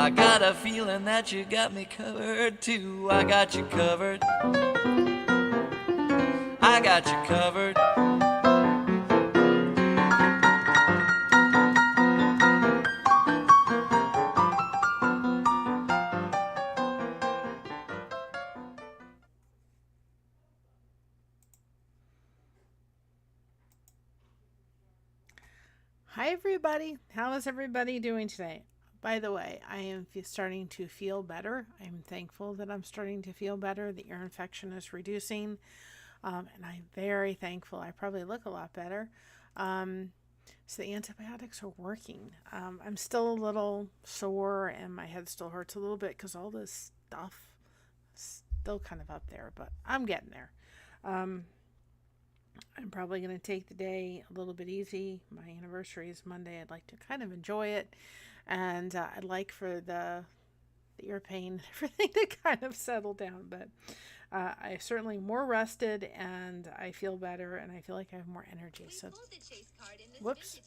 I got a feeling that you got me covered too. I got you covered. I got you covered. Hi, everybody. How is everybody doing today? By the way, I am starting to feel better. I'm thankful that I'm starting to feel better. The ear infection is reducing, and I'm very thankful. I probably look a lot better. Um, so the antibiotics are working. I'm still a little sore, and my head still hurts a little bit because all this stuff is still kind of up there, but I'm getting there. Um, I'm probably going to take the day a little bit easy. My anniversary is Monday. I'd like to kind of enjoy it. And I'd like for the ear pain and everything to kind of settle down. But I certainly more rested and I feel better and I feel like I have more energy. So, whoops,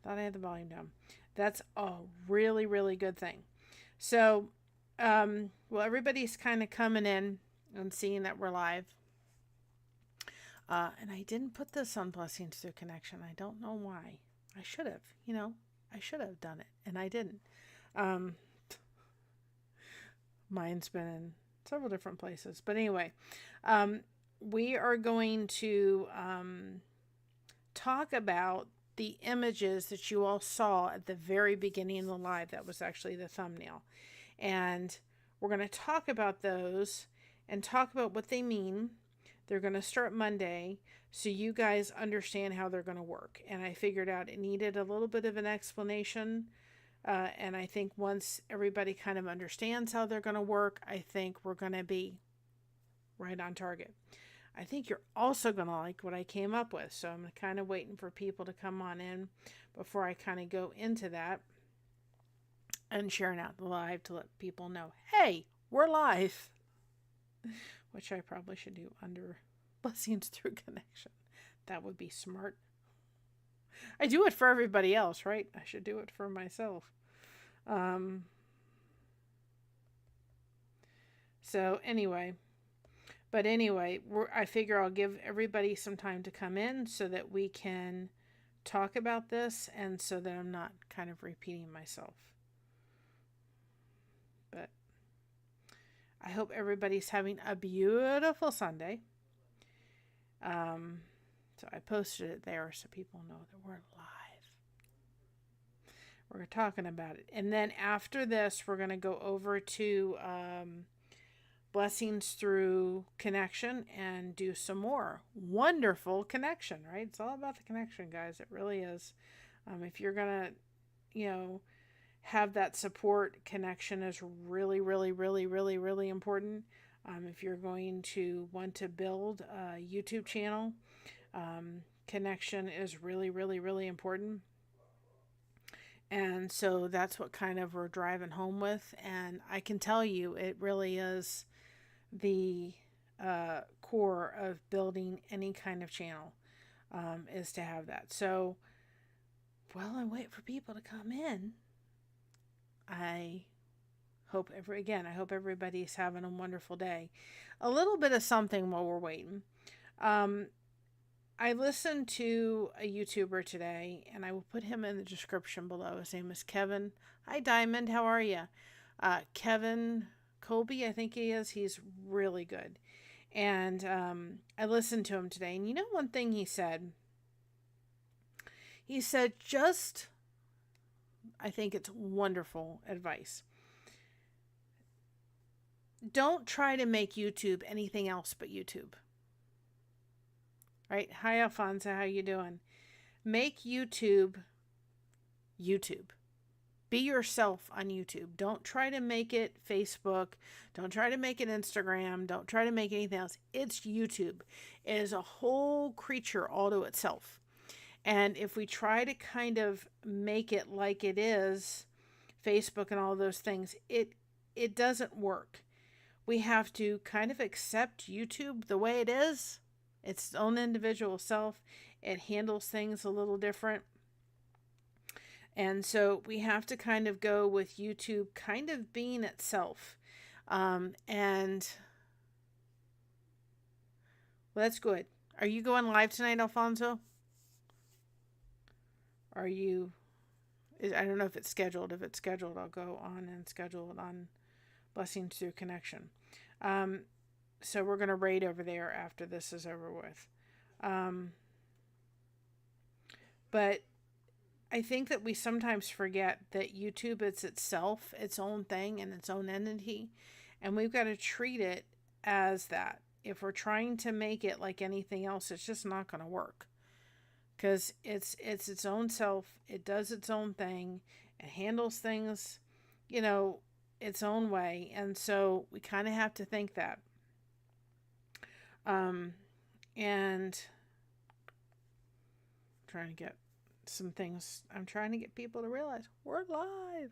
thought I had the volume down. That's a really, really good thing. So, well, everybody's kind of coming in and seeing that we're live. And I didn't put this on Blessings Through Connection. I don't know why. I should have, I should have done it, and I didn't. Um, Mine's been in several different places. But anyway, we are going to talk about the images that you all saw at the very beginning of the live. That was actually the thumbnail. And we're going to talk about those and talk about what they mean. They're going to start Monday, so you guys understand how they're going to work. And I figured out it needed a little bit of an explanation. And I think once everybody kind of understands how they're going to work, I think we're going to be right on target. I think you're also going to like what I came up with. So I'm kind of waiting for people to come on in before I kind of go into that and sharing out the live to let people know, hey, we're live. Which I probably should do under Blessings Through Connection. That would be smart. I do it for everybody else, right? I should do it for myself. So anyway, I figure I'll give everybody some time to come in so that we can talk about this and so that I'm not kind of repeating myself. But I hope everybody's having a beautiful Sunday. So I posted it there so people know that we're live. We're talking about it. And then after this, we're going to go over to Blessings Through Connection and do some more wonderful connection, right? It's all about the connection, guys. It really is. If you're going to, have that support, connection is really, really, really, really, really important. If you're going to want to build a YouTube channel, connection is really, really, really important. And so that's what kind of we're driving home with. And I can tell you, it really is the core of building any kind of channel, is to have that. So while I wait for people to come in, I hope everybody's having a wonderful day. A little bit of something while we're waiting. I listened to a YouTuber today, and I will put him in the description below. His name is Kevin. Hi, Diamond. How are you? Kevin Colby, I think he is. He's really good. And I listened to him today. And you know one thing he said? He said I think it's wonderful advice. Don't try to make YouTube anything else but YouTube. Right? Hi, Alfonso. How you doing? Make YouTube YouTube. Be yourself on YouTube. Don't try to make it Facebook. Don't try to make it Instagram. Don't try to make anything else. It's YouTube. It is a whole creature all to itself. And if we try to kind of make it like it is, Facebook and all those things, it doesn't work. We have to kind of accept YouTube the way it is. It's its own individual self. It handles things a little different. And so we have to kind of go with YouTube kind of being itself. And well, that's good. Are you going live tonight, Alfonso? Are you? I don't know if it's scheduled. If it's scheduled, I'll go on and schedule it on Blessings Through Connection. So we're going to raid over there after this is over with. But I think that we sometimes forget that YouTube is itself, its own thing and its own entity. And we've got to treat it as that. If we're trying to make it like anything else, it's just not going to work. Because it's its own self. It does its own thing. It handles things, its own way. And so we kind of have to think that. And I'm trying to get some things. I'm trying to get people to realize we're live.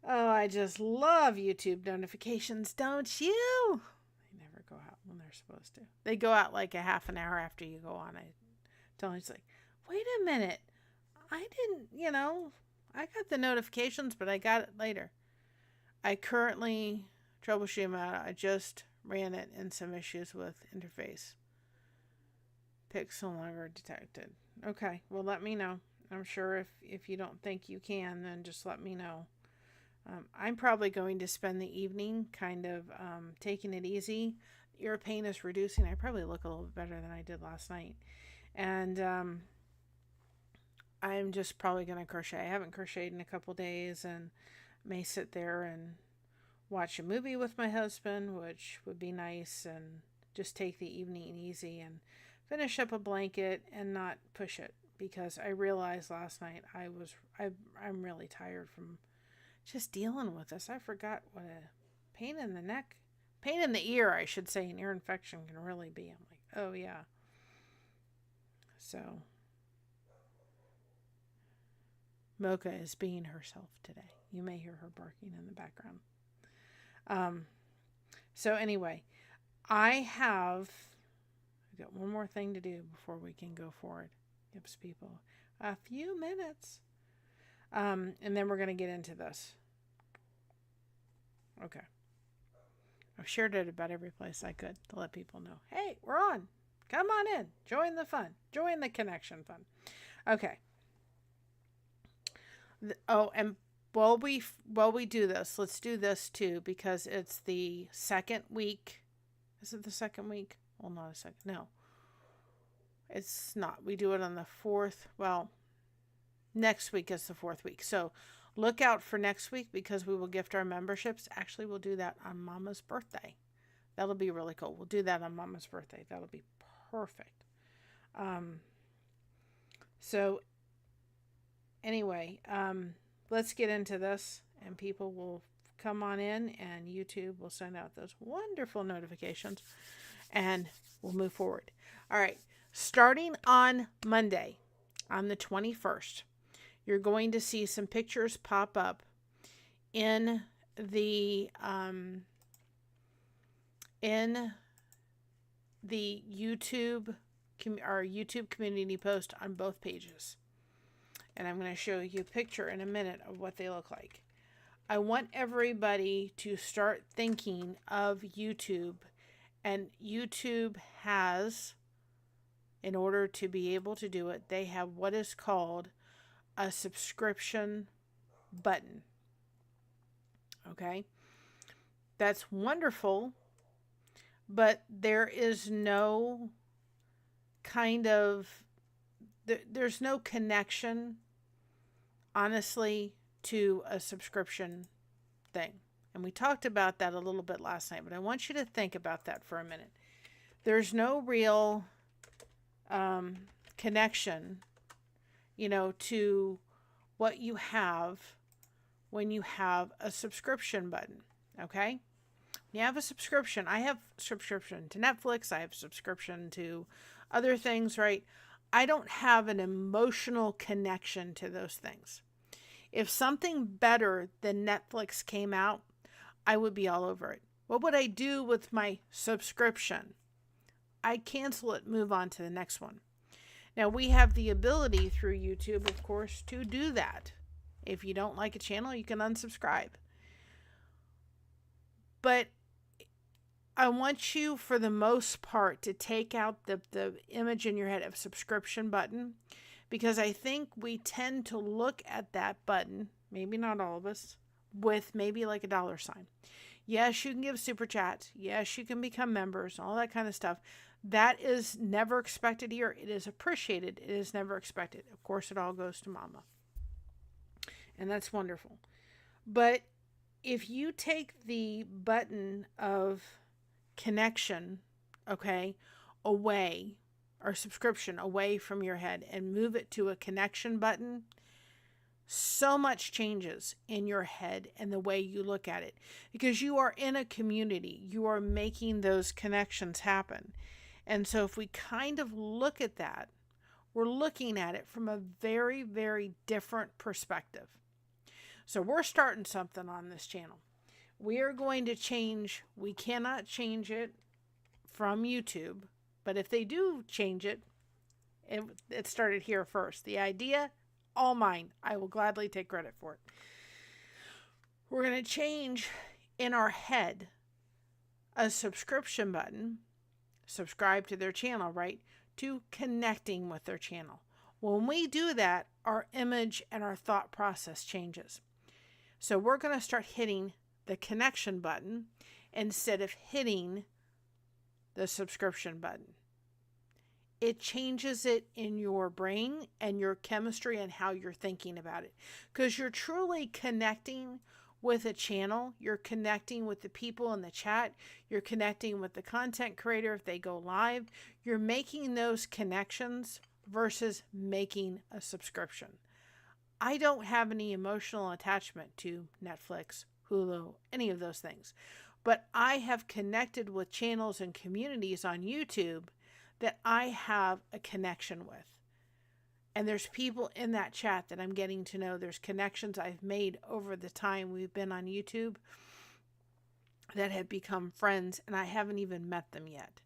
Oh, I just love YouTube notifications, don't you? They never go out when they're supposed to. They go out like a half an hour after you go on. I tell them, it's like, wait a minute. I didn't, I got the notifications, but I got it later. I currently troubleshoot them. I just ran it in some issues with interface. Pixel never detected. Okay, well, let me know. I'm sure if you don't think you can, then just let me know. I'm probably going to spend the evening kind of taking it easy. Ear pain is reducing. I probably look a little bit better than I did last night. And I'm just probably going to crochet. I haven't crocheted in a couple days and may sit there and watch a movie with my husband, which would be nice, and just take the evening easy and finish up a blanket and not push it, because I realized last night I'm really tired from just dealing with this. I forgot what a pain in the ear, I should say, an ear infection can really be. I'm like, oh yeah. So Mocha is being herself today. You may hear her barking in the background. So anyway, I've got one more thing to do before we can go forward. Gives people a few minutes. And then we're going to get into this. Okay. I've shared it about every place I could to let people know, hey, we're on. Come on in. Join the fun. Join the connection fun. Okay. And while we do this, let's do this too, because it's the second week. Is it the second week? Well, not a second. No. It's not. We do it on the 4th. Well, next week is the 4th week. So look out for next week, because we will gift our memberships. Actually, we'll do that on Mama's birthday. That'll be really cool. We'll do that on Mama's birthday. That'll be perfect. So anyway, let's get into this, and people will come on in, and YouTube will send out those wonderful notifications, and we'll move forward. All right. Starting on Monday, on the 21st, you're going to see some pictures pop up in the YouTube, our YouTube community post on both pages. And I'm going to show you a picture in a minute of what they look like. I want everybody to start thinking of YouTube, and YouTube has, in order to be able to do it, they have what is called a subscription button. Okay? That's wonderful, but there is no kind of, there's no connection, honestly, to a subscription thing. And we talked about that a little bit last night, but I want you to think about that for a minute. There's no real connection, to what you have when you have a subscription button. Okay? You have a subscription. I have subscription to Netflix. I have subscription to other things, right? I don't have an emotional connection to those things. If something better than Netflix came out, I would be all over it. What would I do with my subscription? I'd cancel it, move on to the next one. Now, we have the ability through YouTube, of course, to do that. If you don't like a channel, you can unsubscribe. But I want you, for the most part, to take out the image in your head of subscription button, because I think we tend to look at that button, maybe not all of us, with maybe like a dollar sign. Yes, you can give super chats. Yes, you can become members, all that kind of stuff. That is never expected here. It is appreciated. It is never expected. Of course, it all goes to mama. And that's wonderful. But if you take the button of connection, okay, away, or subscription away from your head and move it to a connection button, so much changes in your head and the way you look at it, because you are in a community. You are making those connections happen. And so if we kind of look at that, we're looking at it from a very, very different perspective. So we're starting something on this channel. We are going to change. We cannot change it from YouTube, but if they do change it, it started here first. The idea, all mine. I will gladly take credit for it. We're going to change in our head a subscription button, subscribe to their channel, right, to connecting with their channel. When we do that, our image and our thought process changes. So we're going to start hitting the connection button instead of hitting the subscription button. It changes it in your brain and your chemistry and how you're thinking about it, because you're truly connecting with a channel. You're connecting with the people in the chat. You're connecting with the content creator if they go live. You're making those connections versus making a subscription. I don't have any emotional attachment to Netflix, Hulu, any of those things. But I have connected with channels and communities on YouTube that I have a connection with. And there's people in that chat that I'm getting to know. There's connections I've made over the time we've been on YouTube that have become friends, and I haven't even met them yet.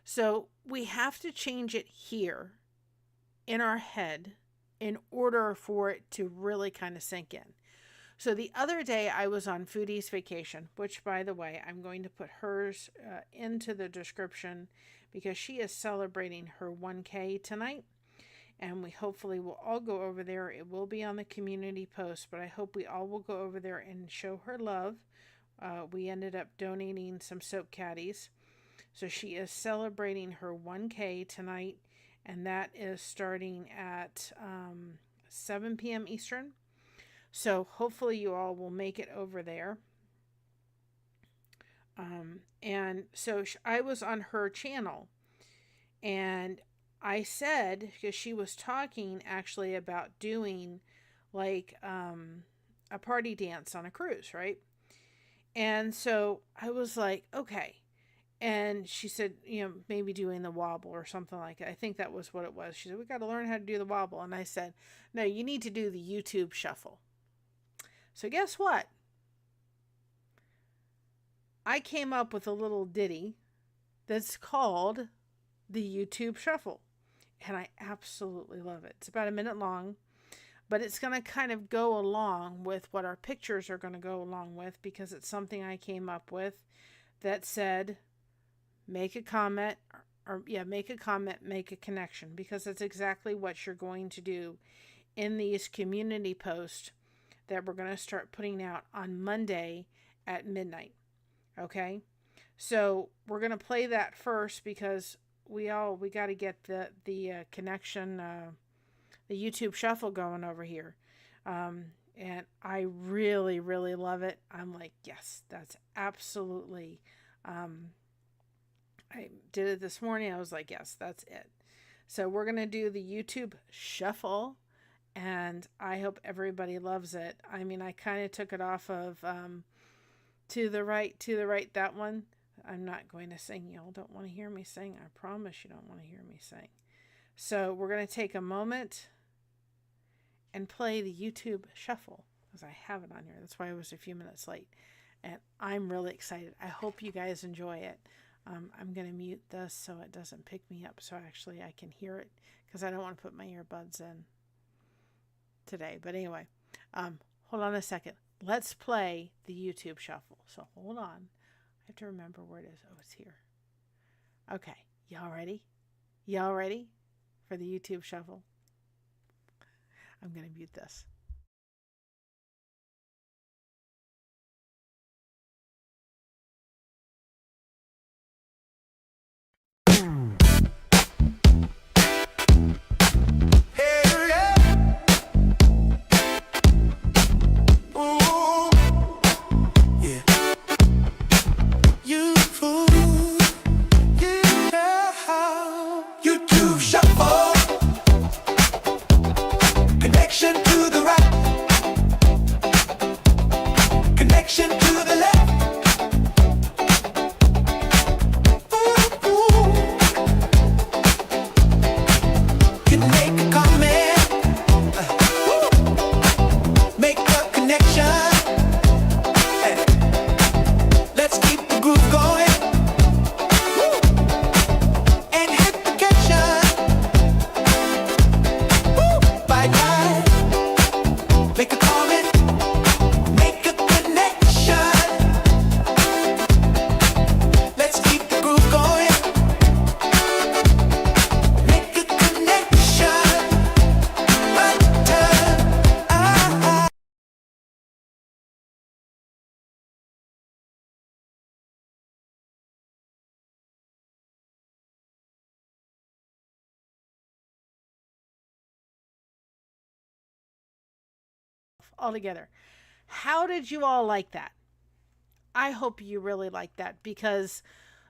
So we have to change it here in our head in order for it to really kind of sink in. So the other day I was on Foodie's Vacation, which, by the way, I'm going to put hers into the description because she is celebrating her 1K tonight. And we hopefully will all go over there. It will be on the community post, but I hope we all will go over there and show her love. We ended up donating some soap caddies. So she is celebrating her 1K tonight, and that is starting at 7 p.m. Eastern. So hopefully you all will make it over there. And so I was on her channel, and I said, because she was talking actually about doing like a party dance on a cruise, right? And so I was like, okay. And she said, maybe doing the wobble or something like that. I think that was what it was. She said, we got to learn how to do the wobble. And I said, no, you need to do the YouTube shuffle. So guess what? I came up with a little ditty that's called the YouTube shuffle. And I absolutely love it. It's about a minute long, but it's going to kind of go along with what our pictures are going to go along with, because it's something I came up with that said, make a comment, make a comment, make a connection, because that's exactly what you're going to do in these community posts that we're going to start putting out on Monday at midnight. Okay? So we're going to play that first, because we got to get the connection, the YouTube shuffle going over here. And I really, really love it. I'm like, yes, that's absolutely, I did it this morning. I was like, yes, that's it. So we're going to do the YouTube shuffle, and I hope everybody loves it. I mean, I kind of took it off of, to the right, that one. I'm not going to sing. Y'all don't want to hear me sing. I promise you don't want to hear me sing. So we're going to take a moment and play the YouTube shuffle, because I have it on here. That's why I was a few minutes late. And I'm really excited. I hope you guys enjoy it. I'm going to mute this so it doesn't pick me up, so actually I can hear it, because I don't want to put my earbuds in today. But anyway, hold on a second. Let's play the YouTube shuffle. So hold on. I have to remember where it is. Oh, it's here. Okay. Y'all ready? Y'all ready for the YouTube shuffle? I'm going to mute this. All together. How did you all like that? I hope you really like that, because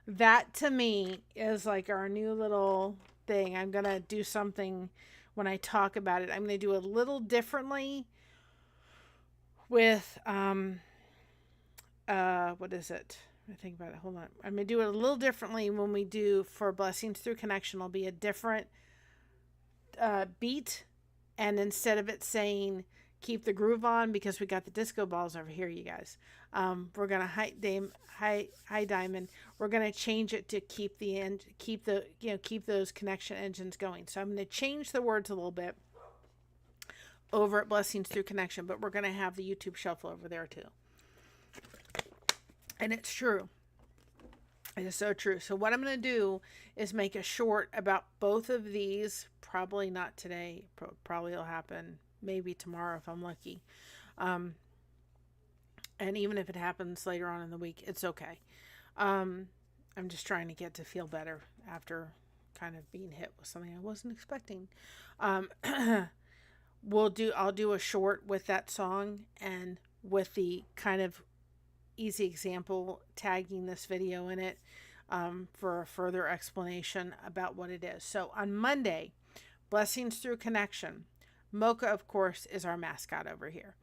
that to me is like our new little thing. I'm going to do something when I talk about it. I'm going to do a little differently with what is it? I think about it. Hold on. I'm going to do it a little differently when we do for Blessings Through Connection. It'll be a different beat, and instead of it saying keep the groove on, because we got the disco balls over here, you guys, we're gonna high diamond, we're gonna change it to keep those connection engines going. So I'm going to change the words a little bit over at Blessings Through Connection, but we're going to have the YouTube shuffle over there too. And it's true. It is so true. So what I'm going to do is make a short about both of these. Probably not today. Probably will happen maybe tomorrow if I'm lucky. And even if it happens later on in the week, it's okay. I'm just trying to get to feel better after kind of being hit with something I wasn't expecting. I'll do a short with that song and with the kind of easy example tagging this video in it, for a further explanation about what it is. So on Monday, Blessings Through Connection, Mocha, of course, is our mascot over here.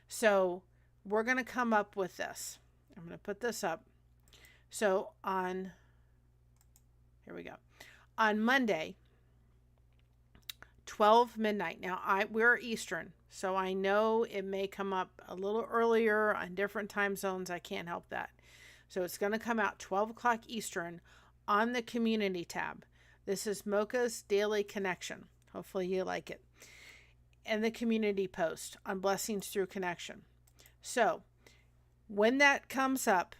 So we're going to come up with this. I'm going to put this up. So here we go. On Monday, 12 midnight. Now we're Eastern, so I know it may come up a little earlier on different time zones. I can't help that. So it's going to come out 12 o'clock Eastern on the community tab. This is Mocha's Daily Connection. Hopefully you like it. And the community post on Blessings Through Connection. So when that comes up,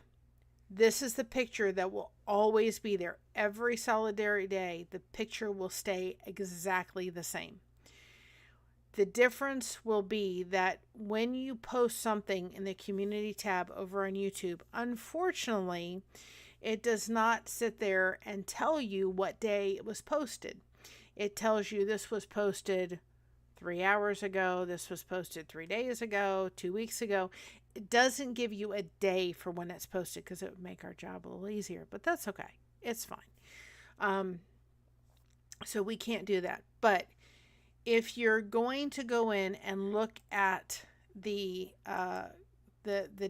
this is the picture that will always be there. Every Solidarity Day, the picture will stay exactly the same. The difference will be that when you post something in the community tab over on YouTube, unfortunately, it does not sit there and tell you what day it was posted. It tells you this was posted 3 hours ago, this was posted 3 days ago, 2 weeks ago. It doesn't give you a day for when it's posted, because it would make our job a little easier, but that's okay. It's fine. So we can't do that. But if you're going to go in and look at the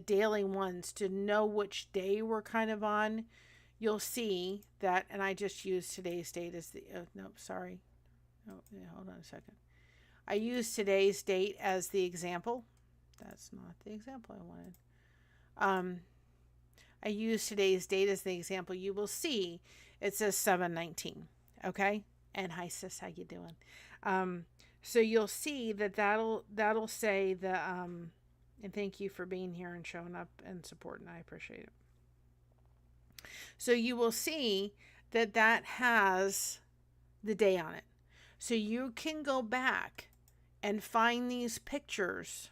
daily ones to know which day we're kind of on, you'll see that, and I just used today's date as the, sorry. Oh, yeah, hold on a second. I used today's date as the example. That's not the example I wanted. I use today's date as the example, you will see it says 7/19. Okay. And hi sis, how you doing? So you'll see that that'll say the and thank you for being here and showing up and supporting. I appreciate it. So you will see that that has the day on it. So you can go back and find these pictures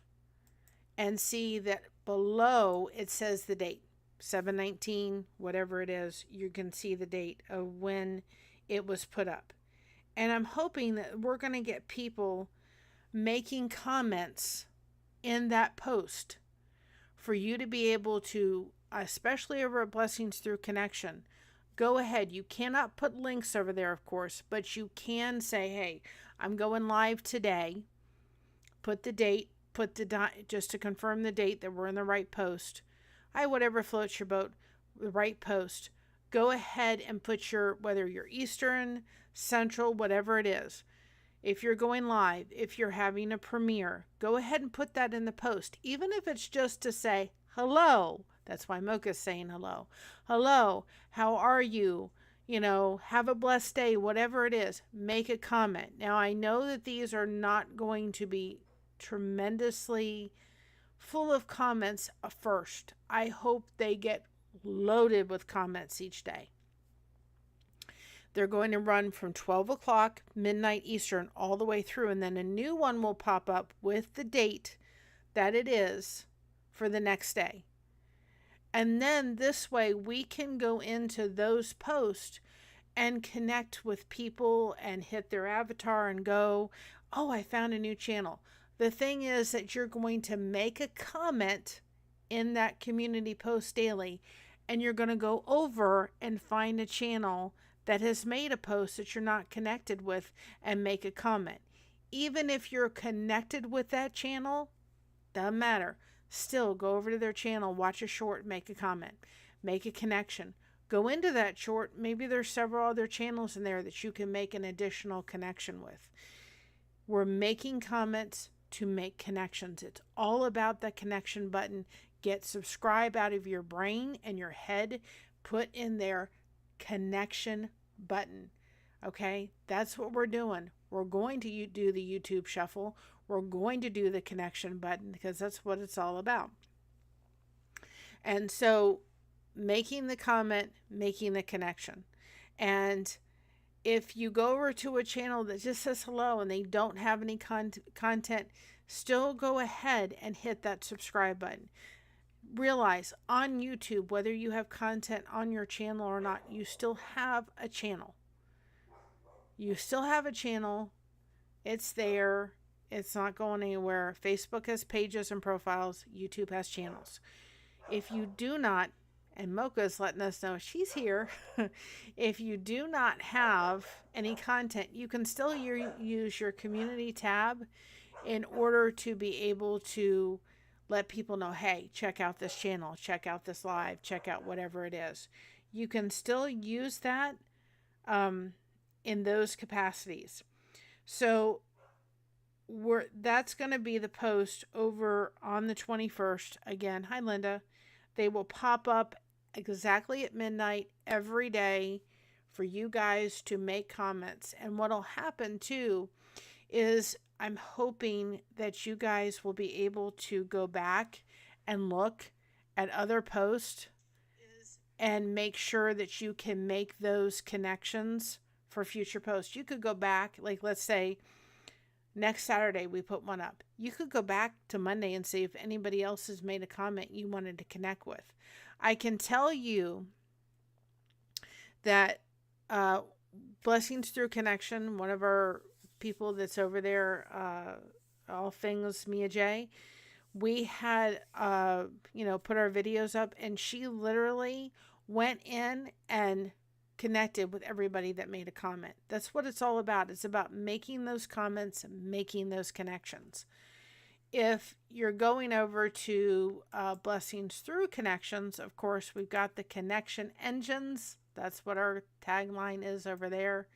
and see that below it says the date, 7/19, whatever it is. You can see the date of when it was put up. And I'm hoping that we're going to get people making comments in that post for you to be able to, especially over at Blessings Through Connection, go ahead. You cannot put links over there, of course, but you can say, hey, I'm going live today. Put the date, just to confirm the date that we're in the right post. Whatever floats your boat, the right post. Go ahead and put whether you're Eastern, Central, whatever it is. If you're going live, if you're having a premiere, go ahead and put that in the post. Even if it's just to say, hello. That's why Mocha's saying hello. Hello, how are you? Have a blessed day, whatever it is. Make a comment. Now, I know that these are not going to be tremendously full of comments first. I hope they get loaded with comments each day. They're going to run from 12 o'clock, midnight Eastern, all the way through. And then a new one will pop up with the date that it is for the next day. And then this way we can go into those posts and connect with people and hit their avatar and go, oh, I found a new channel. The thing is that you're going to make a comment in that community post daily, and you're going to go over and find a channel that has made a post that you're not connected with and make a comment. Even if you're connected with that channel, doesn't matter. Still go over to their channel, watch a short, make a comment, make a connection. Go into that short. Maybe there's several other channels in there that you can make an additional connection with. We're making comments to make connections. It's all about the connection button. Get subscribe out of your brain and your head. Put in there connection button. Okay, that's what we're doing. We're going to do the YouTube shuffle. We're going to do the connection button because that's what it's all about. And so making the comment, making the connection. And if you go over to a channel that just says hello and they don't have any content, still go ahead and hit that subscribe button. Realize on YouTube, whether you have content on your channel or not, you still have a channel. You still have a channel. It's there. It's not going anywhere. Facebook has pages and profiles. YouTube has channels. If you do not, and Mocha's letting us know she's here. If you do not have any content, you can still use your community tab in order to be able to let people know, hey, check out this channel, check out this live, check out whatever it is. You can still use that in those capacities. So that's going to be the post over on the 21st. Again, hi, Linda. They will pop up exactly at midnight every day for you guys to make comments. And what'll happen too is I'm hoping that you guys will be able to go back and look at other posts and make sure that you can make those connections for future posts. You could go back, like let's say next Saturday we put one up. You could go back to Monday and see if anybody else has made a comment you wanted to connect with. I can tell you that Blessings Through Connection, one of our people that's over there, all things Mia J, we had put our videos up, and she literally went in and connected with everybody that made a comment. That's what it's all about. It's about making those comments, making those connections. If you're going over to Blessings Through Connections, of course, we've got the connection engines. That's what our tagline is over there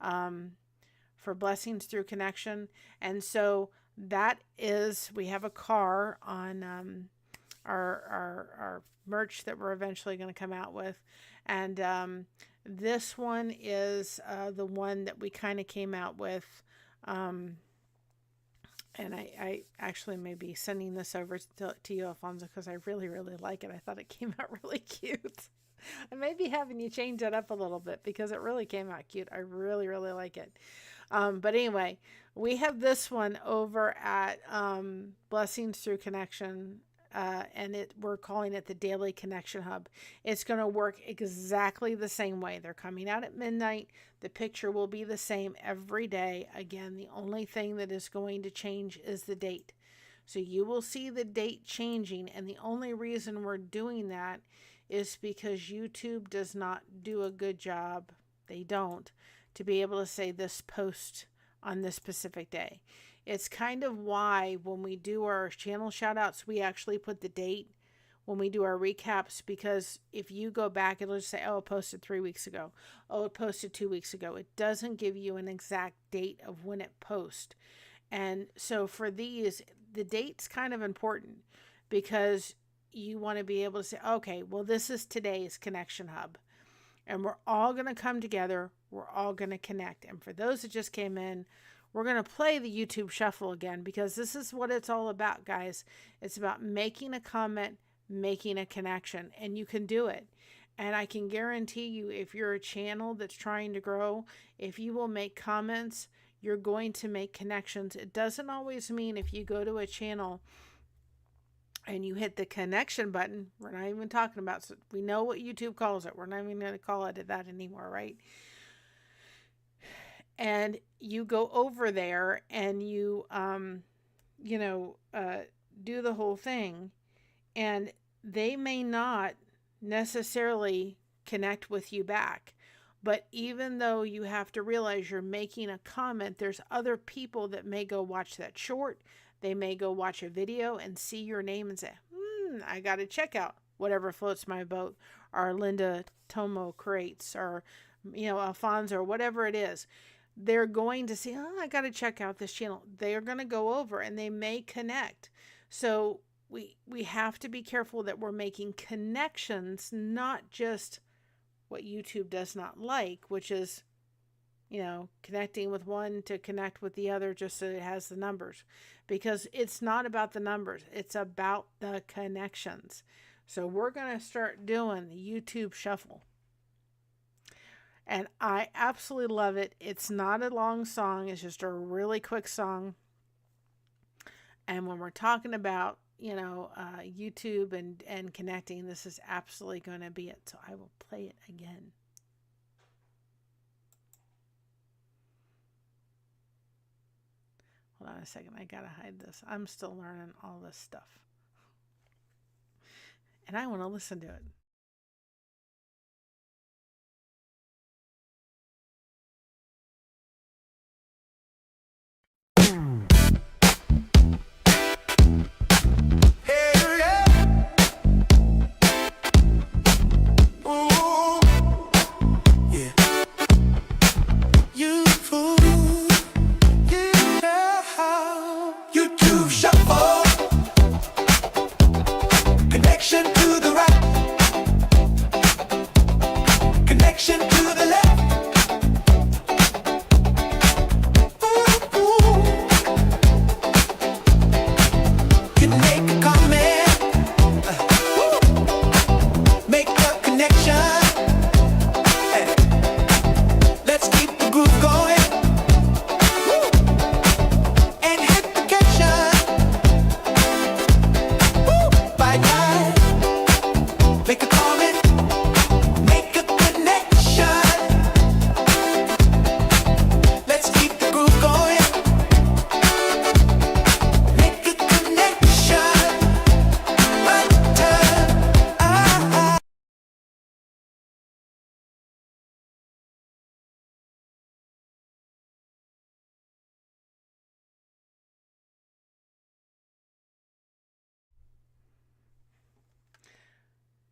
for Blessings Through Connection. And so that is, we have a car on our merch that we're eventually going to come out with. And this one is the one that we kind of came out with. And I actually may be sending this over to you, Alfonso, because I really, really like it. I thought it came out really cute. I may be having you change that up a little bit because it really came out cute. I really, really like it. But anyway, we have this one over at Blessings Through Connection. And we're calling it the Daily Connection Hub. It's going to work exactly the same way. They're coming out at midnight. The picture will be the same every day. Again, the only thing that is going to change is the date. So you will see the date changing, and the only reason we're doing that is because YouTube does not do a good job. They don't, to be able to say this post on this specific day. It's kind of why when we do our channel shout outs, we actually put the date when we do our recaps, because if you go back, it'll just say, oh, it posted 3 weeks ago. Oh, it posted 2 weeks ago. It doesn't give you an exact date of when it posts. And so for these, the date's kind of important because you want to be able to say, okay, well, this is today's Connection Hub. And we're all going to come together. We're all going to connect. And for those that just came in, we're going to play the YouTube Shuffle again because this is what it's all about, guys. It's about making a comment, making a connection, and you can do it. And I can guarantee you, if you're a channel that's trying to grow, if you will make comments, you're going to make connections. It doesn't always mean if you go to a channel and you hit the connection button, we're not even talking about, so we know what YouTube calls it. We're not even going to call it that anymore, right? And you go over there and you, do the whole thing, and they may not necessarily connect with you back. But even though you have to realize you're making a comment, there's other people that may go watch that short. They may go watch a video and see your name and say, I got to check out whatever floats my boat, or Linda Tomo creates, or, Alfonso, or whatever it is. They're going to say, I got to check out this channel. They're going to go over and they may connect. So we have to be careful that we're making connections, not just what YouTube does not like, which is, connecting with one to connect with the other just so it has the numbers. Because it's not about the numbers. It's about the connections. So we're going to start doing the YouTube Shuffle. And I absolutely love it. It's not a long song. It's just a really quick song. And when we're talking about, YouTube and connecting, this is absolutely going to be it. So I will play it again. Hold on a second. I got to hide this. I'm still learning all this stuff. And I want to listen to it.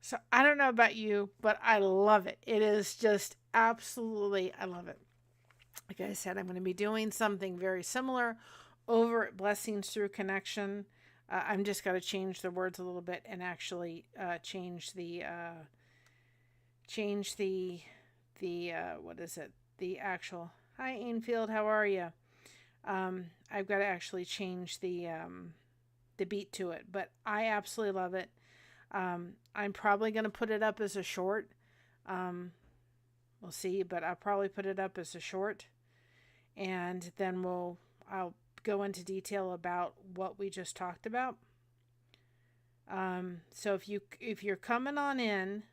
So I don't know about you, but I love it. It is just absolutely, I love it. Like I said, I'm going to be doing something very similar over at Blessings Through Connection. I'm just got to change the words a little bit and actually change the what is it? The actual. Hi, Ainfield. How are you? I've got to actually change the beat to it, but I absolutely love it. I'm probably going to put it up as a short. We'll see, but I'll probably put it up as a short, and then I'll go into detail about what we just talked about. So if you're coming on in,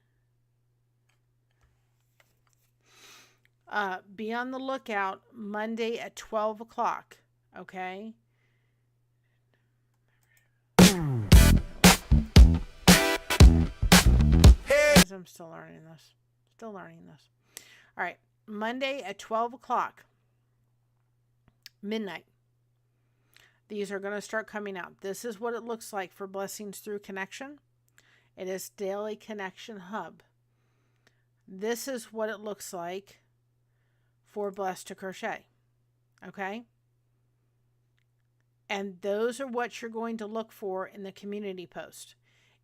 be on the lookout Monday at 12 o'clock. Okay. I'm still learning this. All right. Monday at 12 o'clock, midnight. These are going to start coming out. This is what it looks like for Blessings Through Connection. It is Daily Connection Hub. This is what it looks like for Blessed to Crochet. Okay? And those are what you're going to look for in the community post.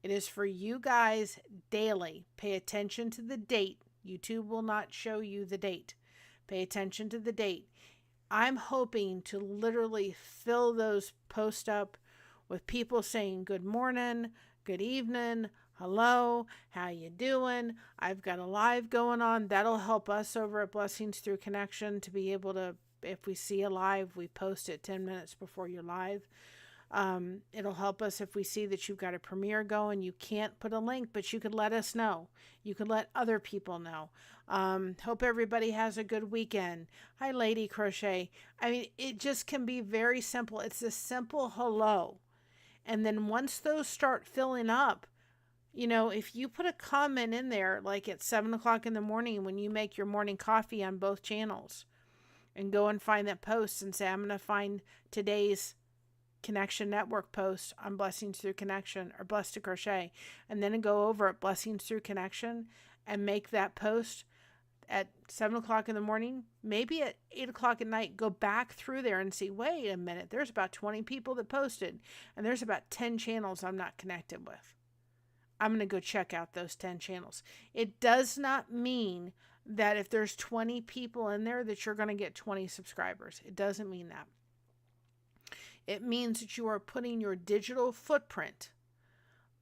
It is for you guys daily. Pay attention to the date. YouTube will not show you the date. Pay attention to the date. I'm hoping to literally fill those posts up with people saying good morning, good evening, hello, how you doing? I've got a live going on. That'll help us over at Blessings Through Connection to be able to, if we see a live, we post it 10 minutes before you're live. It'll help us if we see that you've got a premiere going. You can't put a link, but you could let us know. You could let other people know. Hope everybody has a good weekend. Hi, Lady Crochet. I mean, it just can be very simple. It's a simple hello. And then once those start filling up, if you put a comment in there, like at 7 o'clock in the morning when you make your morning coffee on both channels, and go and find that post and say, I'm going to find today's Connection Network post on Blessings Through Connection or Blessed to Crochet, and then go over at Blessings Through Connection and make that post at 7 o'clock in the morning, maybe at 8 o'clock at night. Go back through there and see, wait a minute, there's about 20 people that posted, and there's about 10 channels I'm not connected with. I'm going to go check out those 10 channels. It does not mean that if there's 20 people in there that you're going to get 20 subscribers. It doesn't mean that. It means that you are putting your digital footprint.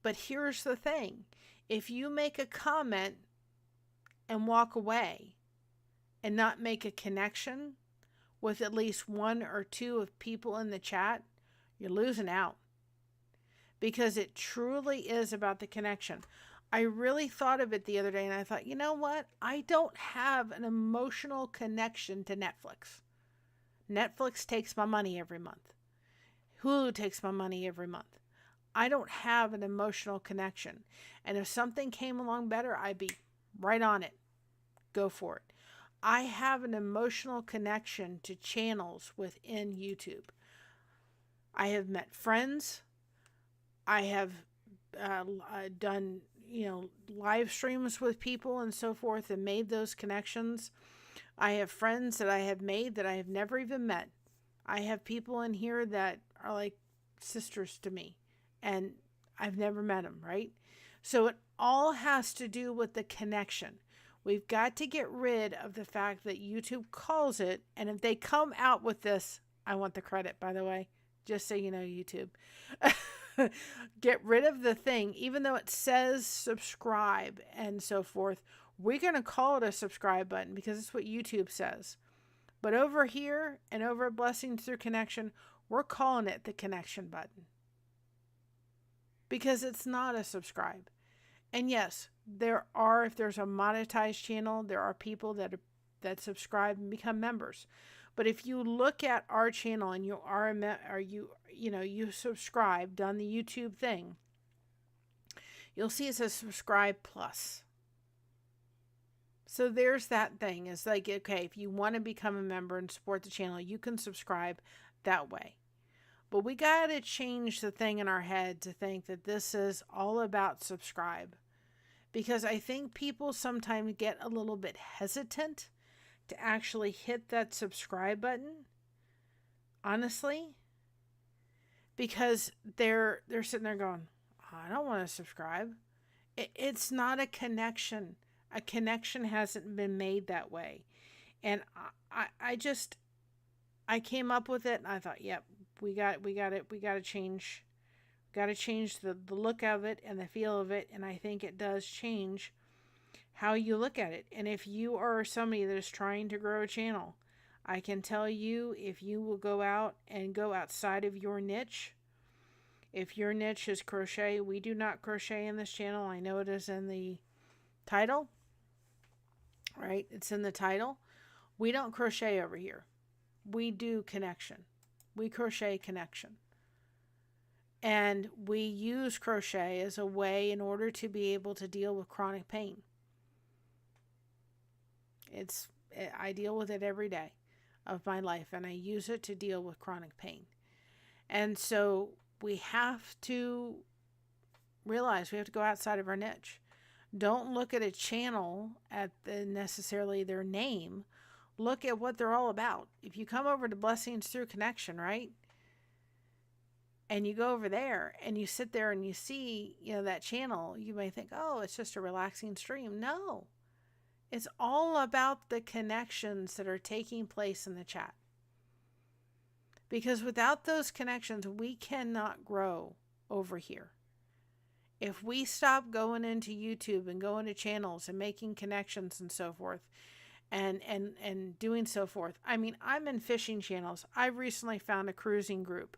But here's the thing. If you make a comment and walk away and not make a connection with at least one or two of people in the chat, you're losing out. Because it truly is about the connection. I really thought of it the other day, and I thought, you know what? I don't have an emotional connection to Netflix. Netflix takes my money every month. Hulu takes my money every month. I don't have an emotional connection. And if something came along better, I'd be right on it. Go for it. I have an emotional connection to channels within YouTube. I have met friends. I have done, live streams with people and so forth and made those connections. I have friends that I have made that I have never even met. I have people in here that are like sisters to me and I've never met them, right? So it all has to do with the connection. We've got to get rid of the fact that YouTube calls it, and if they come out with this, I want the credit, by the way, just so you know, YouTube. Get rid of the thing, even though it says subscribe and so forth. We're going to call it a subscribe button because it's what YouTube says. But over here and over at Blessings Through Connection, we're calling it the connection button because it's not a subscribe. And yes, if there's a monetized channel, there are people that subscribe and become members. But if you look at our channel and you subscribed on the YouTube thing, you'll see it says subscribe plus. So there's that thing. It's like, okay, if you want to become a member and support the channel, you can subscribe that way. But we got to change the thing in our head to think that this is all about subscribe. Because I think people sometimes get a little bit hesitant to actually hit that subscribe button. Honestly. because they're sitting there going, I don't want to subscribe. It's not a connection. A connection hasn't been made that way. And I came up with it and I thought, yep, we got it. We got to change. Got to change the look of it and the feel of it. And I think it does change how you look at it. And if you are somebody that is trying to grow a channel, I can tell you, if you will go out and go outside of your niche, if your niche is crochet, we do not crochet in this channel. I know it is in the title, right? It's in the title. We don't crochet over here. We do connection. We crochet connection. And we use crochet as a way in order to be able to deal with chronic pain. I deal with it every day of my life, and I use it to deal with chronic pain. And so we have to realize we have to go outside of our niche. Don't look at a channel at necessarily their name. Look at what they're all about. If you come over to Blessings Through Connection, right? And you go over there and you sit there and you see, that channel, you may think, oh, it's just a relaxing stream. No, it's all about the connections that are taking place in the chat. Because without those connections, we cannot grow over here. If we stop going into YouTube and going to channels and making connections and so forth, and doing so forth. I mean, I'm in fishing channels. I've recently found a cruising group.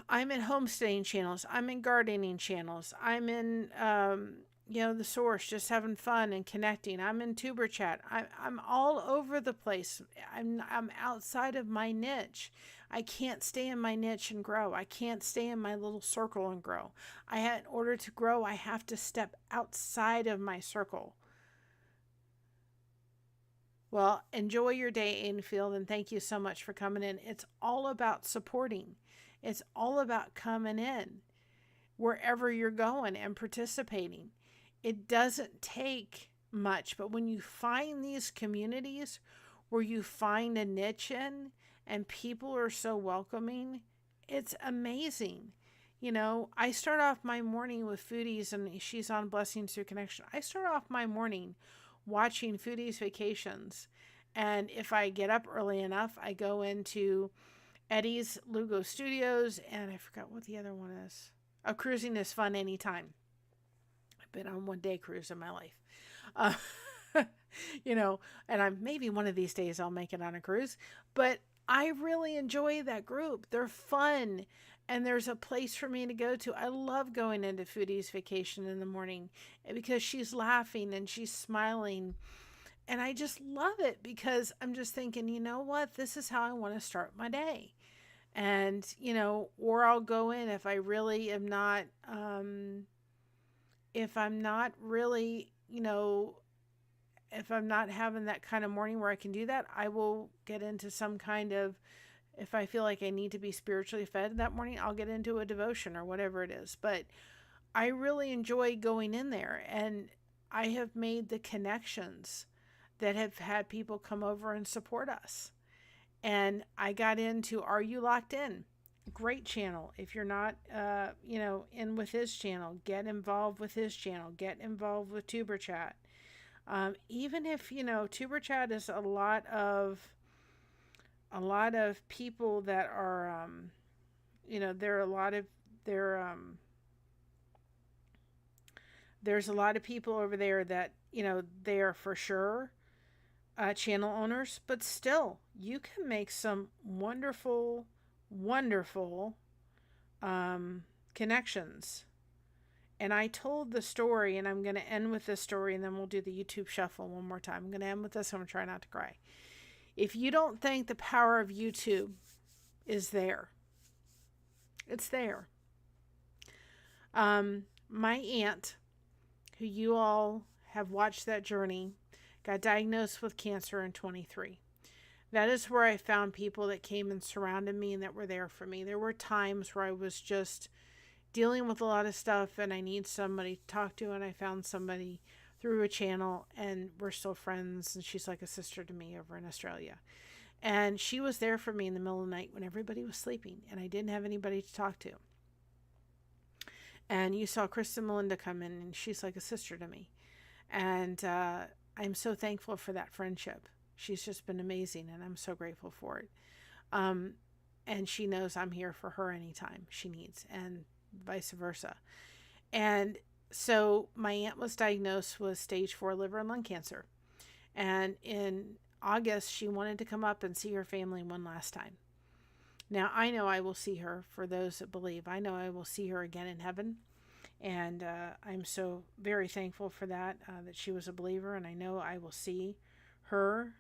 I'm in homesteading channels. I'm in gardening channels. I'm in, the source, just having fun and connecting. I'm in tuber chat. I'm all over the place. I'm outside of my niche. I can't stay in my niche and grow. I can't stay in my little circle and grow. In order to grow, I have to step outside of my circle. Well, enjoy your day, Enfield, and thank you so much for coming in. It's all about supporting. It's all about coming in wherever you're going and participating. It doesn't take much, but when you find these communities where you find a niche in and people are so welcoming, it's amazing. I start off my morning with Foodies, and she's on Blessings Through Connection. I start off my morning watching Foodies Vacations. And if I get up early enough, I go into Eddie's Lugo Studios, and I forgot what the other one is. Cruising is fun anytime. I've been on one day cruise in my life. And I'm maybe one of these days I'll make it on a cruise, but I really enjoy that group. They're fun. And there's a place for me to go to. I love going into Foodie's Vacation in the morning because she's laughing and she's smiling. And I just love it because I'm just thinking, you know what? This is how I want to start my day. And, or I'll go in if I really am not, if I'm not really, if I'm not having that kind of morning where I can do that, I will get into some kind of, if I feel like I need to be spiritually fed that morning, I'll get into a devotion or whatever it is. But I really enjoy going in there, and I have made the connections that have had people come over and support us. And I got into Are You Locked In? Great channel. If you're not, in with his channel, get involved with his channel. Get involved with Tuber Chat. Even if, Tuber Chat is a lot of people that are, there's a lot of people over there that, they are for sure channel owners, but still, you can make some wonderful, wonderful connections. And I told the story, and I'm going to end with this story, and then we'll do the YouTube shuffle one more time. I'm going to end with this. I'm going to try not to cry. If you don't think the power of YouTube is there, it's there. My aunt, who you all have watched that journey, got diagnosed with cancer in 23. That is where I found people that came and surrounded me and that were there for me. There were times where I was just dealing with a lot of stuff and I need somebody to talk to, and I found somebody through a channel, and we're still friends, and she's like a sister to me over in Australia. And she was there for me in the middle of the night when everybody was sleeping and I didn't have anybody to talk to. And you saw Krista Melinda come in, and she's like a sister to me. And I'm so thankful for that friendship. She's just been amazing, and I'm so grateful for it. And she knows I'm here for her anytime she needs, and vice versa. And so my aunt was diagnosed with stage 4 liver and lung cancer. And in August, she wanted to come up and see her family one last time. Now, I know I will see her, for those that believe. I know I will see her again in heaven. And I'm so very thankful for that, that she was a believer. And I know I will see her,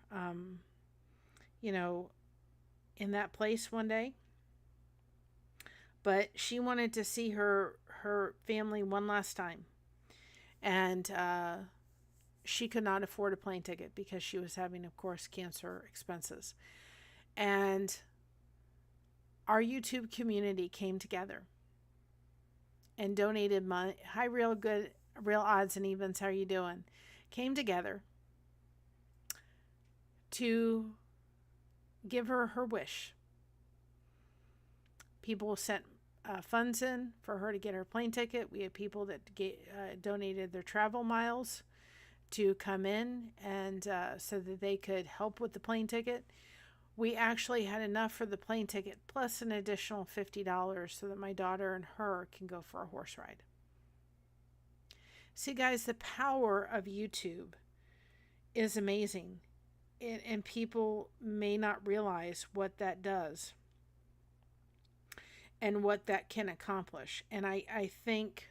you know, in that place one day. But she wanted to see her family one last time. And she could not afford a plane ticket because she was having, of course, cancer expenses. And our YouTube community came together and donated money. Hi, Real Good, Real Odds and Evens, how are you doing? Came together to give her her wish. People sent funds in for her to get her plane ticket. We had people that donated their travel miles to come in, and so that they could help with the plane ticket. We actually had enough for the plane ticket plus an additional $50 so that my daughter and her can go for a horse ride. See, guys, the power of YouTube is amazing. And people may not realize what that does and what that can accomplish. And I think,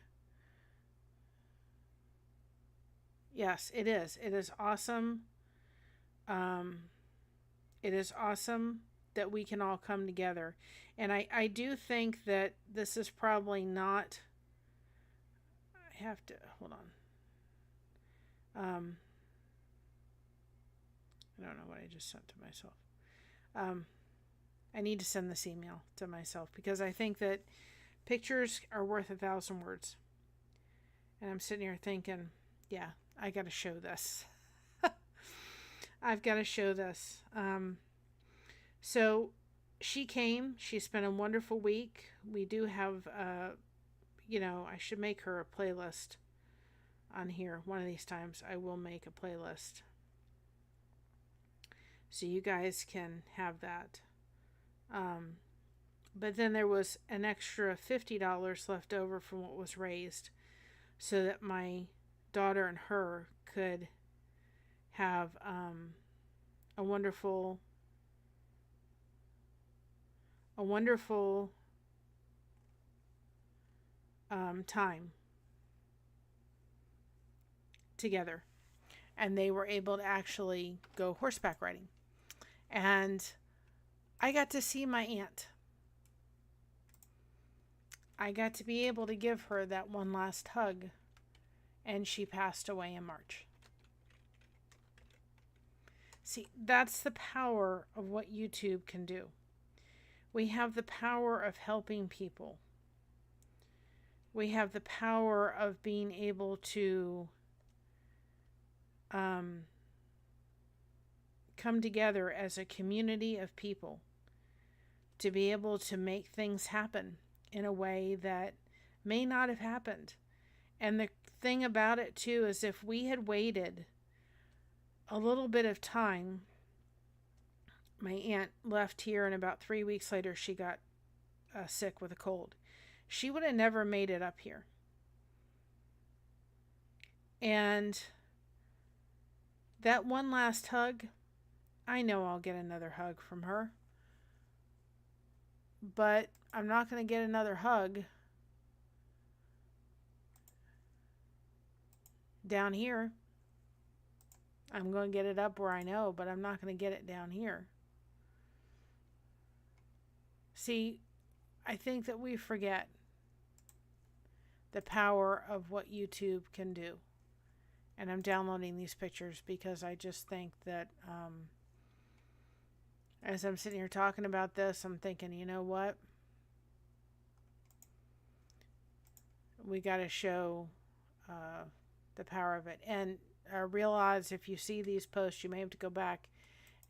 yes, it is. It is awesome. It is awesome that we can all come together. And I do think that this is probably not, I have to, hold on. I don't know what I just sent to myself. I need to send this email to myself because I think that pictures are worth 1,000 words. And I'm sitting here thinking, yeah, I got to show this. I've got to show this. So she came. She spent a wonderful week. We do have, I should make her a playlist on here. One of these times I will make a playlist. So you guys can have that. But then there was an extra $50 left over from what was raised so that my daughter and her could have a wonderful time together. And they were able to actually go horseback riding. And I got to see my aunt. I got to be able to give her that one last hug. And she passed away in March. See, that's the power of what YouTube can do. We have the power of helping people. We have the power of being able to come together as a community of people to be able to make things happen in a way that may not have happened. And the thing about it too is if we had waited a little bit of time, my aunt left here and about 3 weeks later she got sick with a cold. She would have never made it up here. And that one last hug, I know I'll get another hug from her. But I'm not going to get another hug down here. I'm going to get it up where I know, but I'm not going to get it down here. See, I think that we forget the power of what YouTube can do. And I'm downloading these pictures because I just think that as I'm sitting here talking about this, I'm thinking, you know what? We got to show the power of it. And real odds, if you see these posts, you may have to go back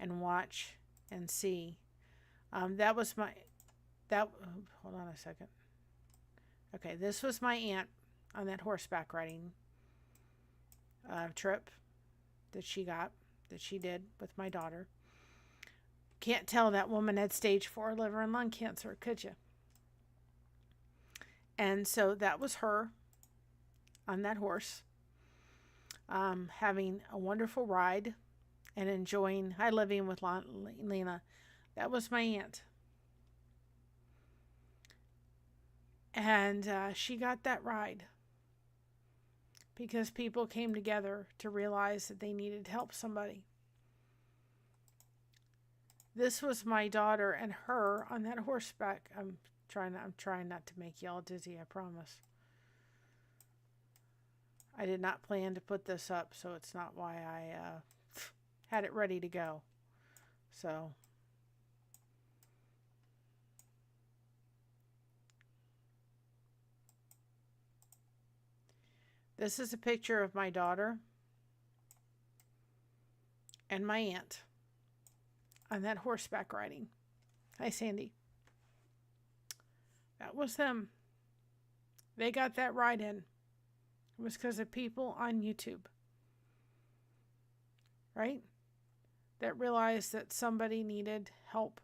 and watch and see. That was my, that, hold on a second. Okay, this was my aunt on that horseback riding trip that she did with my daughter. Can't tell that woman had stage 4 liver and lung cancer, could you? And so that was her on that horse, having a wonderful ride and enjoying high living with Lena. That was my aunt. And she got that ride because people came together to realize that they needed to help somebody. This was my daughter and her on that horseback. I'm trying not to make y'all dizzy, I promise. I did not plan to put this up, so it's not why I had it ready to go. So this is a picture of my daughter and my aunt on that horseback riding. Hi, Sandy. That was them. They got that ride in. It was because of people on YouTube, right? That realized that somebody needed help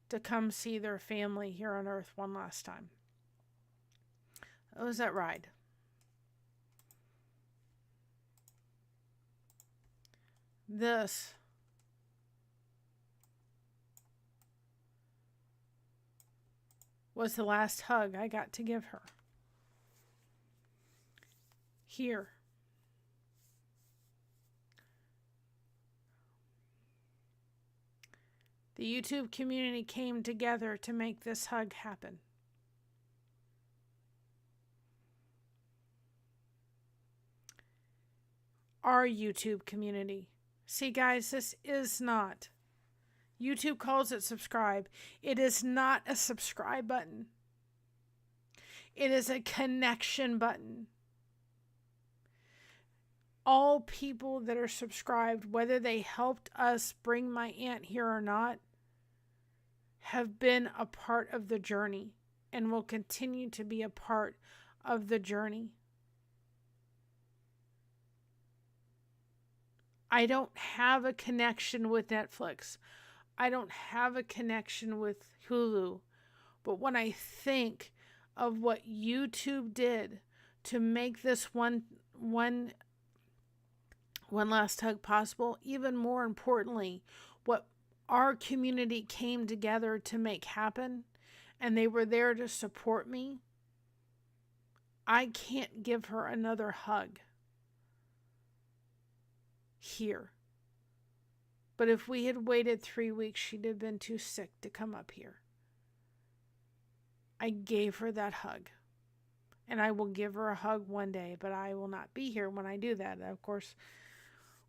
to come see their family here on Earth one last time. That was that ride. This was the last hug I got to give her. Here. The YouTube community came together to make this hug happen. Our YouTube community. See, guys, this is not. YouTube calls it subscribe. It is not a subscribe button. It is a connection button. All people that are subscribed, whether they helped us bring my aunt here or not, have been a part of the journey and will continue to be a part of the journey. I don't have a connection with Netflix. I don't have a connection with Hulu. But when I think of what YouTube did to make this one last hug possible, even more importantly, what our community came together to make happen, and they were there to support me, I can't give her another hug here. But if we had waited 3 weeks, she'd have been too sick to come up here. I gave her that hug. And I will give her a hug one day, but I will not be here when I do that. Of course,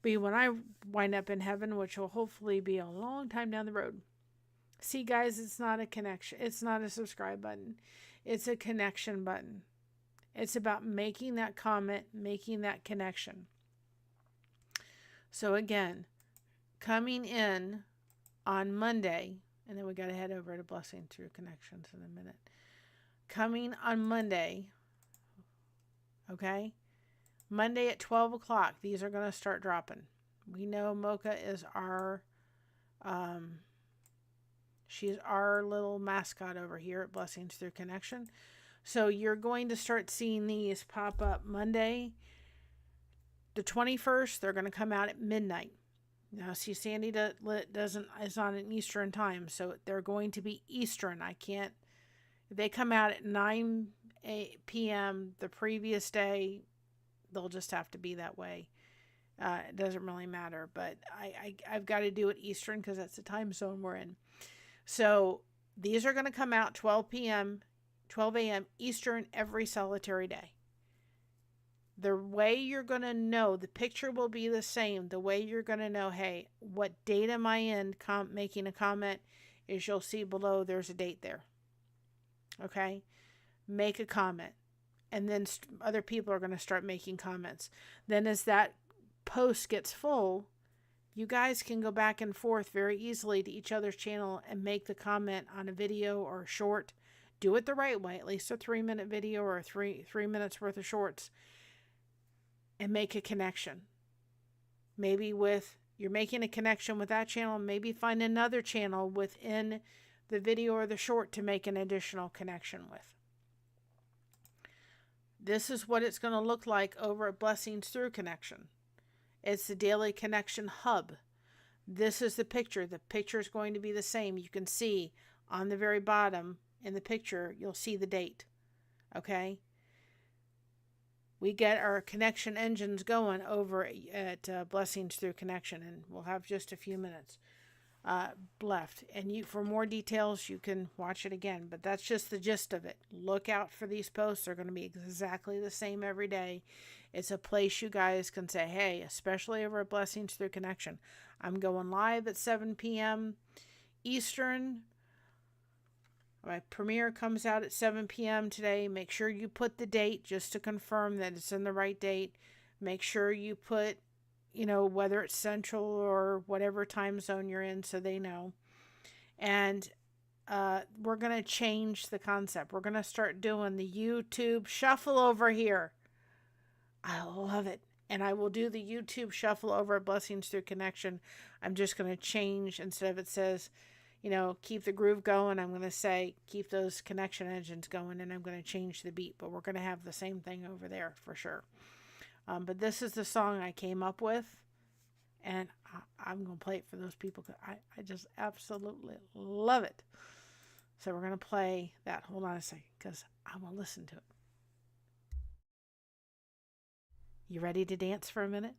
be when I wind up in heaven, which will hopefully be a long time down the road. See, guys, it's not a connection. It's not a subscribe button. It's a connection button. It's about making that comment, making that connection. So again, coming in on Monday, and then we got to head over to Blessing Through Connections in a minute. Coming on Monday, okay? Monday at 12 o'clock, these are going to start dropping. We know Mocha is our, she's our little mascot over here at Blessings Through Connection. So you're going to start seeing these pop up Monday, the 21st. They're going to come out at midnight. Now, see, Sandy is on an Eastern time, so they're going to be Eastern. I can't, if they come out at 9 p.m. the previous day, they'll just have to be that way. It doesn't really matter, but I've got to do it Eastern because that's the time zone we're in. So these are going to come out 12 a.m. Eastern every solitary day. The way you're going to know, the picture will be the same. The way you're going to know, hey, what date am I in making a comment, is you'll see below there's a date there. Okay? Make a comment. And then other people are going to start making comments. Then as that post gets full, You guys can go back and forth very easily to each other's channel and make the comment on a video or a short. Do it the right way, at least a 3-minute video or three minutes worth of shorts, and make a connection. Maybe you're making a connection with that channel, maybe find another channel within the video or the short to make an additional connection with. This is what it's going to look like over at Blessings Through Connection. It's the Daily Connection Hub. This is the picture. The picture is going to be the same. You can see on the very bottom in the picture, you'll see the date. Okay? We get our connection engines going over at Blessings Through Connection, and we'll have just a few minutes left. And for more details, you can watch it again, but that's just the gist of it. Look out for these posts. They're going to be exactly the same every day. It's a place you guys can say, hey, especially over at Blessings Through Connection, I'm going live at 7 p.m. Eastern. My premiere comes out at 7 p.m. today. Make sure you put the date just to confirm that it's in the right date. Make sure you put, whether it's Central or whatever time zone you're in so they know. And we're going to change the concept. We're going to start doing the YouTube shuffle over here. I love it. And I will do the YouTube shuffle over at Blessings Through Connection. I'm just going to change, instead of it says, keep the groove going, I'm going to say, keep those connection engines going, and I'm going to change the beat. But we're going to have the same thing over there for sure. But this is the song I came up with, and I'm going to play it for those people. I just absolutely love it. So we're going to play that. Hold on a second, because I want to listen to it. You ready to dance for a minute?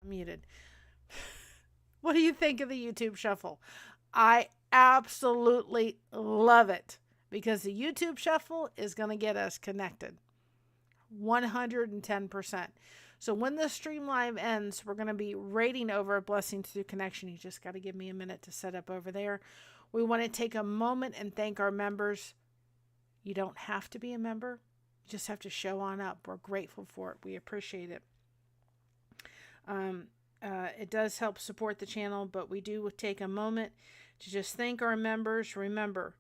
Muted. What do you think of the YouTube shuffle? I absolutely love it, because the YouTube shuffle is going to get us connected 110%. So when the stream live ends, we're going to be rating over Blessings Through Connection. You just got to give me a minute to set up over there. We want to take a moment and thank our members. You don't have to be a member. You just have to show on up. We're grateful for it. We appreciate it. It does help support the channel, but we do take a moment to just thank our members. Remember,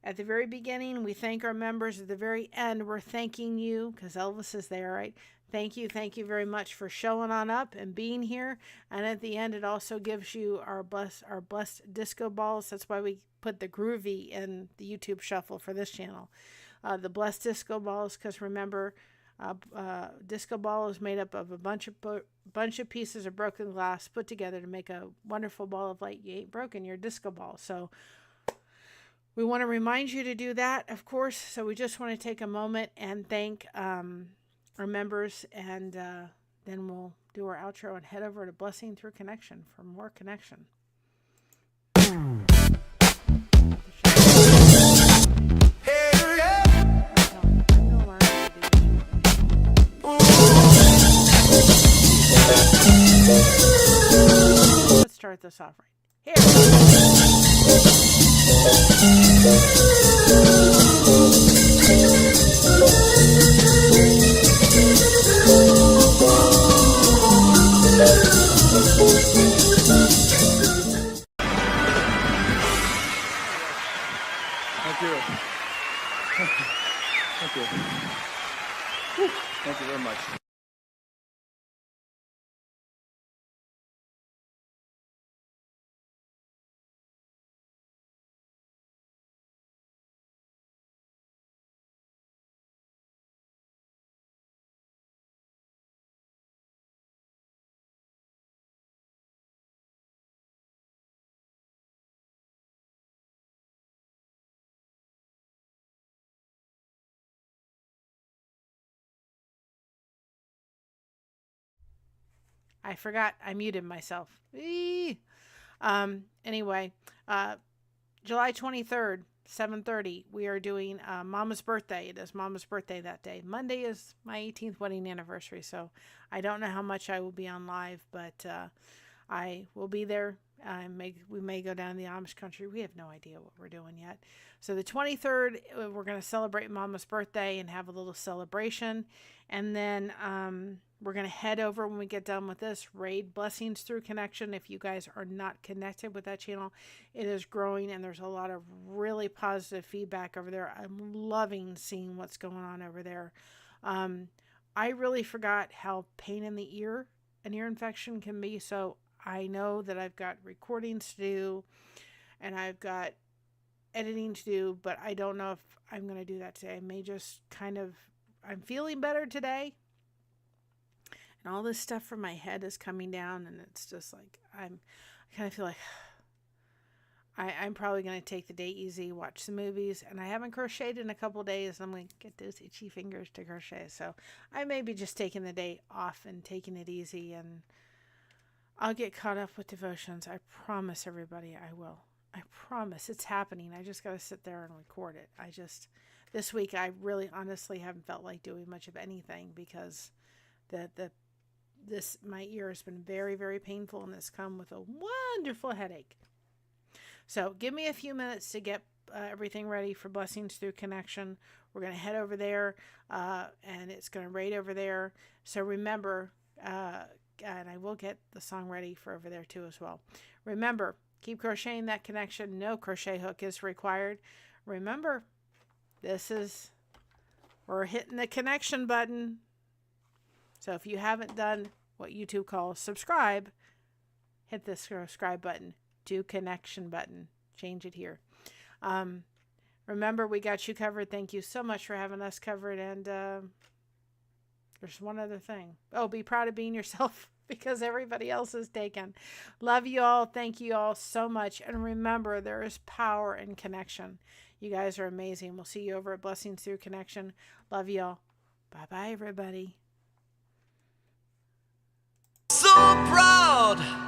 at the very beginning, we thank our members. At the very end, we're thanking you, because Elvis is there, right? Thank you very much for showing on up and being here. And at the end, it also gives you our blessed disco balls. That's why we put the groovy in the YouTube shuffle for this channel. The blessed disco balls, because remember, disco ball is made up of a bunch of pieces of broken glass put together to make a wonderful ball of light. You ain't broken your disco ball. So we want to remind you to do that, of course. So we just want to take a moment and thank our members, and then we'll do our outro and head over to Blessing Through Connection for more connection. Hey, yeah. start this off right. Here we Thank you. Thank you. Thank you very much. I forgot I muted myself. Anyway, July 23rd, 7:30, we are doing Mama's birthday. It is Mama's birthday that day. Monday is my 18th wedding anniversary, so I don't know how much I will be on live, but I will be there. We may go down to the Amish country. We have no idea what we're doing yet. So the 23rd, we're going to celebrate Mama's birthday and have a little celebration. And then we're going to head over when we get done with this, raid Blessings Through Connection. If you guys are not connected with that channel, it is growing and there's a lot of really positive feedback over there. I'm loving seeing what's going on over there. I really forgot how pain in the ear an ear infection can be. So I know that I've got recordings to do and I've got editing to do, but I don't know if I'm going to do that today. I may just I'm feeling better today. And all this stuff from my head is coming down and it's just like, I kind of feel like I'm probably going to take the day easy, watch some movies, and I haven't crocheted in a couple days. And I'm going to get those itchy fingers to crochet. So I may be just taking the day off and taking it easy, and I'll get caught up with devotions. I promise everybody I will. I promise it's happening. I just got to sit there and record it. This week I really honestly haven't felt like doing much of anything because my ear has been very, very painful and it's come with a wonderful headache. So give me a few minutes to get everything ready for Blessings Through Connection. We're going to head over there and it's going to raid over there. So remember, and I will get the song ready for over there too as well. Remember, keep crocheting that connection. No crochet hook is required. Remember, we're hitting the connection button. So if you haven't done what YouTube calls subscribe, hit the subscribe button to connection button. Change it here. Remember, we got you covered. Thank you so much for having us covered. And there's one other thing. Oh, be proud of being yourself because everybody else is taken. Love you all. Thank you all so much. And remember, there is power in connection. You guys are amazing. We'll see you over at Blessings Through Connection. Love you all. Bye-bye, everybody. So proud